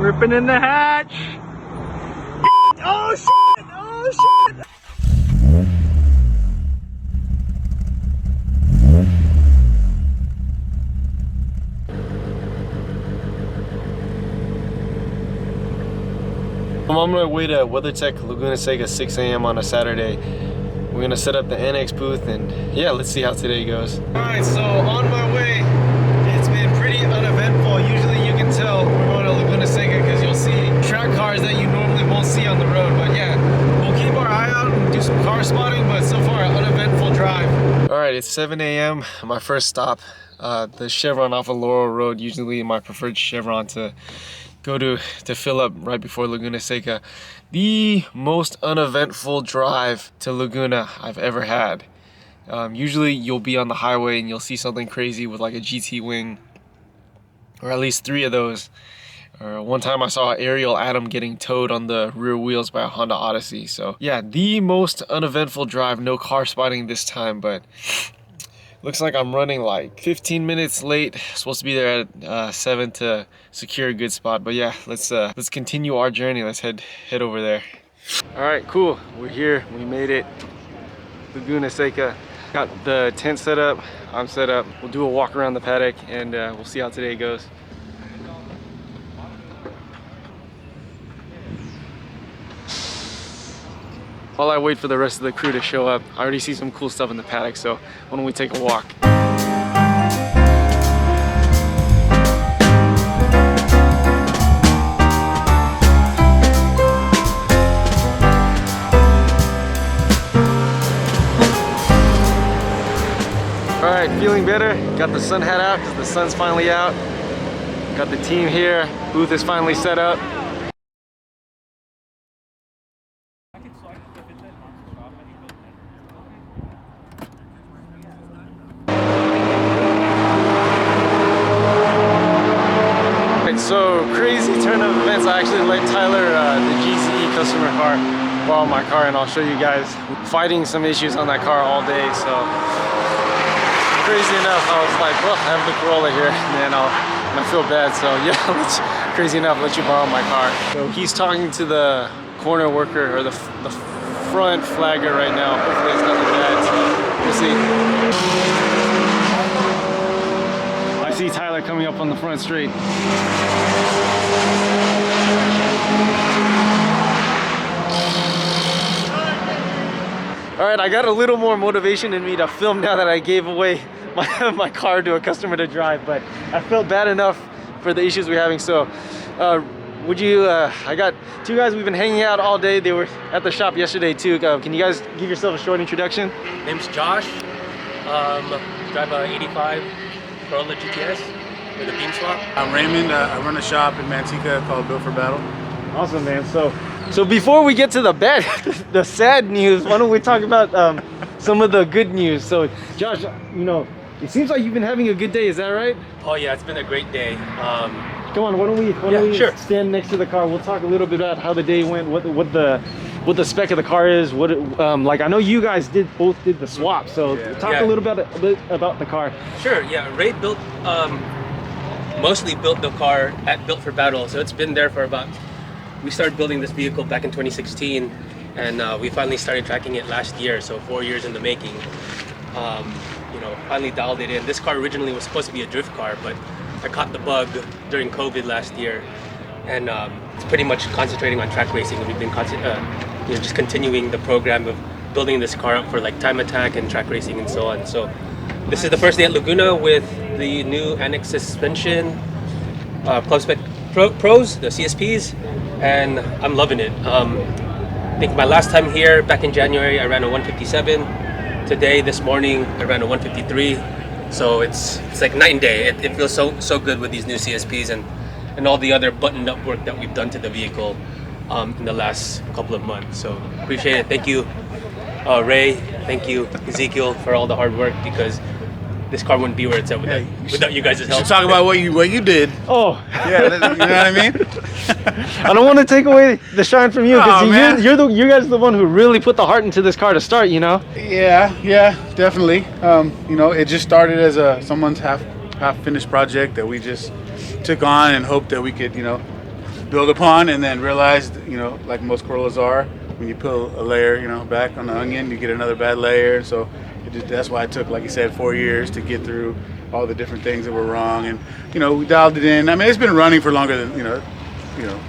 Ripping in the hatch. Oh shit! Oh shit! I'm on my way to WeatherTech Laguna Seca 6 a.m. on a Saturday. We're gonna set up the Annex booth and yeah, let's see how today goes. Alright, so on my way, it's been pretty uneventful. Usually you can tell we're going to Laguna Seca because you'll see track cars that you normally won't see on the road. But yeah, we'll keep our eye out and do some car spotting, but so far an uneventful drive. Alright, it's 7 a.m. my first stop. The Chevron off of Laurel Road, usually my preferred Chevron to go to fill up right before Laguna Seca. The most uneventful drive to Laguna I've ever had. Usually you'll be on the highway and you'll see something crazy with like a GT wing, or at least 3 of those. One time I saw Ariel Atom getting towed on the rear wheels by a Honda Odyssey. So yeah, the most uneventful drive. No car spotting this time, but looks like I'm running like 15 minutes late. Supposed to be there at 7 to secure a good spot. But yeah, let's continue our journey. Let's head over there. All right, cool. We're here. We made it. Laguna Seca. Got the tent set up. I'm set up. We'll do a walk around the paddock and we'll see how today goes. While I wait for the rest of the crew to show up, I already see some cool stuff in the paddock, so why don't we take a walk? Alright, feeling better. Got the sun hat out because the sun's finally out. Got the team here. Booth is finally set up. So crazy turn of events. I actually let Tyler, the GCE customer car, borrow my car, and I'll show you guys. Fighting some issues on that car all day, so crazy enough, I was like, well, I have the Corolla here, and I feel bad, so yeah, crazy enough, let you borrow my car. So he's talking to the corner worker, or the front flagger right now. Hopefully it's nothing bad, so we'll see. I see Tyler coming up on the front straight. All right, I got a little more motivation in me to film now that I gave away my car to a customer to drive, but I felt bad enough for the issues we're having. So would you, I got 2 guys, we've been hanging out all day. They were at the shop yesterday too. Can you guys give yourself a short introduction? Name's Josh. Drive a 85 Corolla GTS with a beam swap. I'm Raymond. I run a shop in Manteca called Built for Battle. Awesome, man. So before we get to the bad, the sad news, why don't we talk about some of the good news? So Josh, you know, it seems like you've been having a good day. Is that right? Oh yeah, it's been a great day. Come on, why don't we sure. stand next to the car? We'll talk a little bit about how the day went, what the spec of the car is, what it, like I know you guys both did the swap, so talk a little bit about the car. Sure, yeah. Ray built, mostly built the car at Built for Battle, so it's been there for about, we started building this vehicle back in 2016, and we finally started tracking it last year, so 4 years in the making. You know, finally dialed it in. This car originally was supposed to be a drift car, but I caught the bug during COVID last year, and it's pretty much concentrating on track racing. We've been you know, just continuing the program of building this car up for like time attack and track racing and so on. So this is the first day at Laguna with the new Annex Suspension, Club Spec Pros, the CSPs, and I'm loving it. I think my last time here back in January I ran a 157. Today, this morning, I ran a 153. So it's like night and day. It feels so good with these new CSPs and all the other buttoned up work that we've done to the vehicle in the last couple of months. So appreciate it. Thank you, Ray. Thank you, Ezekiel, for all the hard work, because this car wouldn't be where it's at without you guys' help. You should talk about what you did. Oh, yeah, you know what I mean. I don't want to take away the shine from you, because you guys are the one who really put the heart into this car to start. You know. Yeah, definitely. You know, it just started as someone's half finished project that we just took on and hoped that we could, you know, build upon, and then realized, you know, like most Corollas are, when you peel a layer, you know, back on the onion, you get another bad layer. So that's why it took, like you said, 4 years to get through all the different things that were wrong. And, you know, we dialed it in. I mean, it's been running for longer than, you know,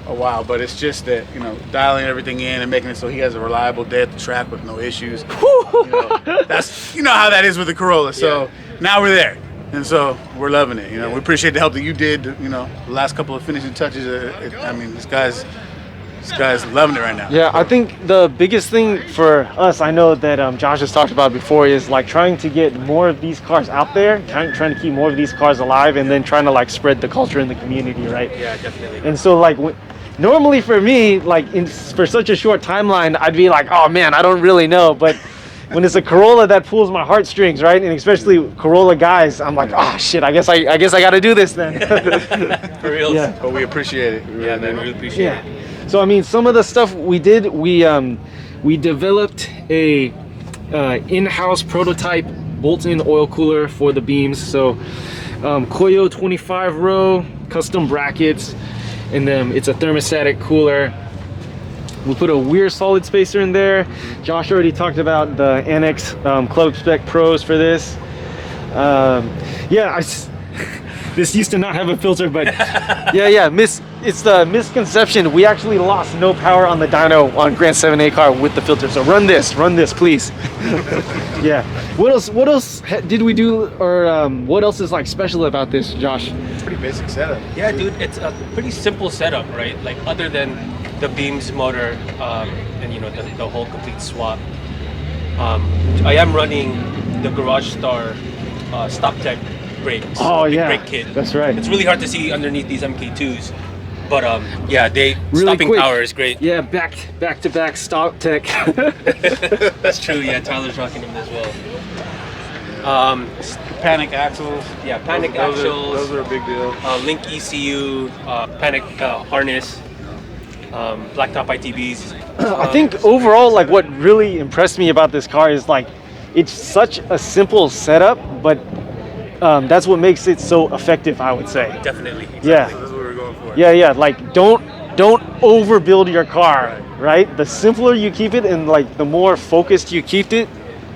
a while, but it's just that, you know, dialing everything in and making it so he has a reliable day at the track with no issues. You know, that's, you know how that is with the Corolla. So now we're there. And so we're loving it. You know, we appreciate the help that you did, you know, the last couple of finishing touches. I mean, this guy's loving it right now. Yeah, I think the biggest thing for us, I know that Josh has talked about before, is like trying to get more of these cars out there, trying to keep more of these cars alive, and then trying to like spread the culture in the community, right? Yeah, definitely. And so like normally for me, like for such a short timeline, I'd be like, oh man, I don't really know. But when it's a Corolla that pulls my heartstrings, right? And especially Corolla guys, I'm like, oh shit, I guess I got to do this then. For real. Yeah. But we appreciate it. Yeah, man, we really appreciate it. So I mean, some of the stuff we did, we developed a in-house prototype bolt-in oil cooler for the beams. So Koyo 25 row, custom brackets, and then it's a thermostatic cooler. We put a weird solid spacer in there. Josh already talked about the Annex Club Spec Pros for this. This used to not have a filter, but it's the misconception. We actually lost no power on the dyno on Grand 7A car with the filter. So run this, please. Yeah. What else did we do, or what else is like special about this, Josh? It's a pretty basic setup. Yeah, dude, it's a pretty simple setup, right? Like other than the beams motor and you know the whole complete swap. I am running the Garage Star Stop Tech brakes. Oh yeah, brake kit. That's right. It's really hard to see underneath these MK2s, but yeah, really stopping quick. power is great. Yeah, back to back Stop Tech. That's true. Yeah, Tyler's rocking them as well. Panic axles. Yeah, panic axles. Those are a big deal. Link ECU, panic harness. Blacktop ITBs. I think overall, like what really impressed me about this car is like it's such a simple setup, but that's what makes it so effective, I would say. Definitely. Exactly. Yeah. That's what we're going for. Yeah. Like don't overbuild your car, right? The simpler you keep it and like the more focused you keep it,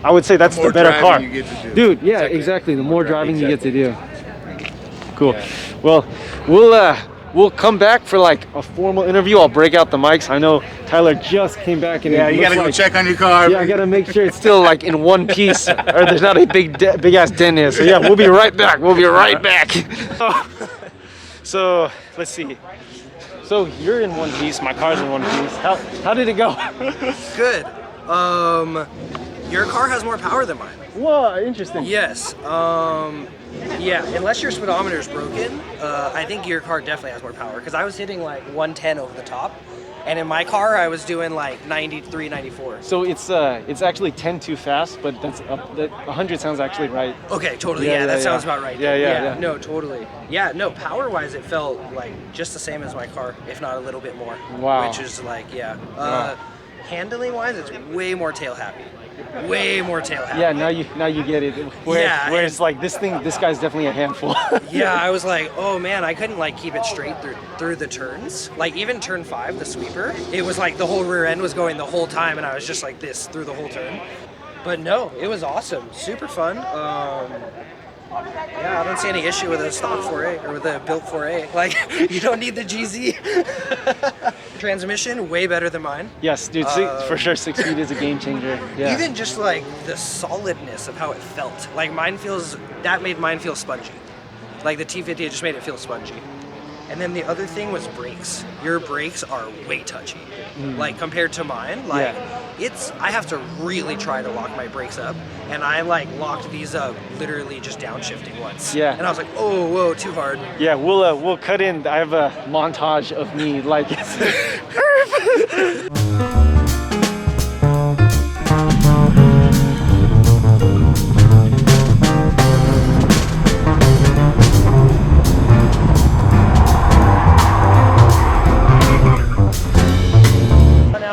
I would say that's the better car. You get to do. Dude, yeah, exactly. The more driving you get to do. Cool. Yeah. Well, we'll come back for like a formal interview. I'll break out the mics. I know Tyler just came back and Yeah, you gotta go check on your car. Yeah, I gotta make sure it's still like in one piece, or there's not a big ass dent in it. So yeah, we'll be right back. So let's see. So you're in one piece. My car's in one piece. How did it go? Good. Your car has more power than mine. Whoa, interesting. Yes. Yeah, unless your speedometer is broken, I think your car definitely has more power. Because I was hitting like 110 over the top, and in my car I was doing like 93, 94. So it's actually 10 too fast, but that's 100 sounds actually right. Okay, totally. Yeah, That yeah. sounds about right. Yeah. No, totally. Yeah, no. Power-wise, it felt like just the same as my car, if not a little bit more. Wow. Which is like, yeah. Wow. Handling-wise, it's way more tail happy. Way more tail happy. Yeah, now you get it. Where it's like this guy's definitely a handful. Yeah, I was like, oh man, I couldn't like keep it straight through the turns. Like even turn 5, the sweeper, it was like the whole rear end was going the whole time, and I was just like this through the whole turn. But no, it was awesome, super fun. Yeah, I don't see any issue with a stock 4A or with a built 4A. Like, you don't need the GZ. Transmission, way better than mine. Yes, dude, for sure 6 speed is a game changer. Yeah. Even just like the solidness of how it felt. Like that made mine feel spongy. Like the T50 just made it feel spongy. And then the other thing was brakes. Your brakes are way touchy. Like compared to mine, like I have to really try to lock my brakes up. And I like locked these up literally just downshifting once. Yeah. And I was like, oh, whoa, too hard. Yeah, we'll cut in. I have a montage of me like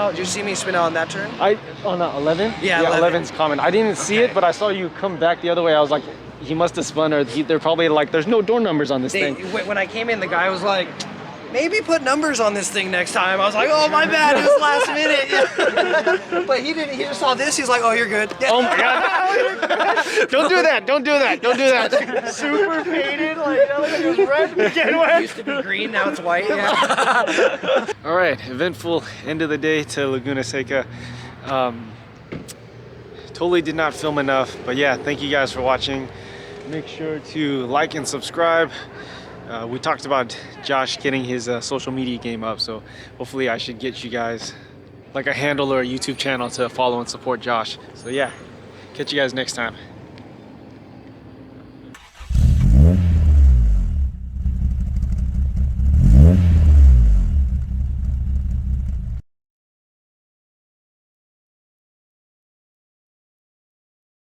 Did you see me spin out on that turn? On 11? Yeah, 11's common. I didn't see it, but I saw you come back the other way. I was like, he must have spun, or they're probably like, there's no door numbers on this thing. When I came in, the guy was like, maybe put numbers on this thing next time. I was like, oh, my bad, it was last minute. But he didn't, he just saw this, he's like, oh, you're good. Oh my God. Don't do that, don't do that, don't do that. Super faded, like it was red to begin with. It used to be green, now it's white, yeah. All right, eventful end of the day to Laguna Seca. Totally did not film enough, but yeah, thank you guys for watching. Make sure to like and subscribe. We talked about Josh getting his social media game up, so hopefully I should get you guys like a handle or a YouTube channel to follow and support Josh. So yeah, catch you guys next time.